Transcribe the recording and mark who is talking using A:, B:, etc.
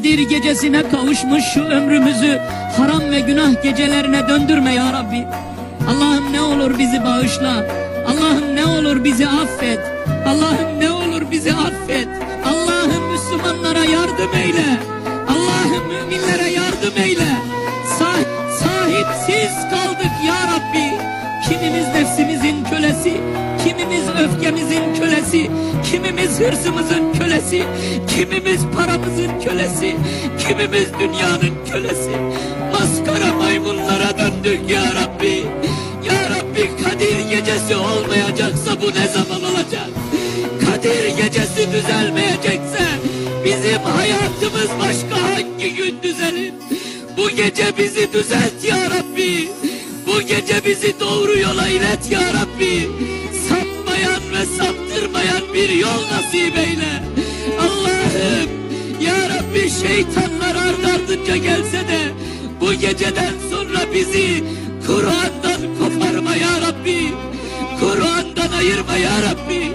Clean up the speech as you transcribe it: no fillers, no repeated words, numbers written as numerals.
A: Kadir gecesine kavuşmuş şu ömrümüzü haram ve günah gecelerine döndürme ya Rabbi. Allah'ım ne olur bizi bağışla. Allah'ım ne olur bizi affet. Allah'ım ne olur bizi affet. Allah'ım Müslümanlara yardım eyle. Allah'ım müminlere yardım eyle. Sahipsiz kaldık ya Rabbi. Kimimiz nefsimizin kölesi, kimimiz öfkemizin kölesi, kimimiz hırsımızın kölesi, kimimiz paramızın kölesi, kimimiz dünyanın kölesi. Maskara maymunlara döndük ya Rabbi. Ya Rabbi, Kadir gecesi olmayacaksa bu ne zaman olacak? Kadir gecesi düzelmeyecekse bizim hayatımız başka hangi gün düzelir? Bu gece bizi düzelt ya Rabbi. Bu gece bizi doğru yola ilet ya Rabbi. Sapmayan ve saptırmayan bir yol nasip eyle. Allah'ım ya Rabbi, şeytanlar ard ardınca gelse de bu geceden sonra bizi Kur'an'dan koparma ya Rabbi. Kur'an'dan ayırma ya Rabbi.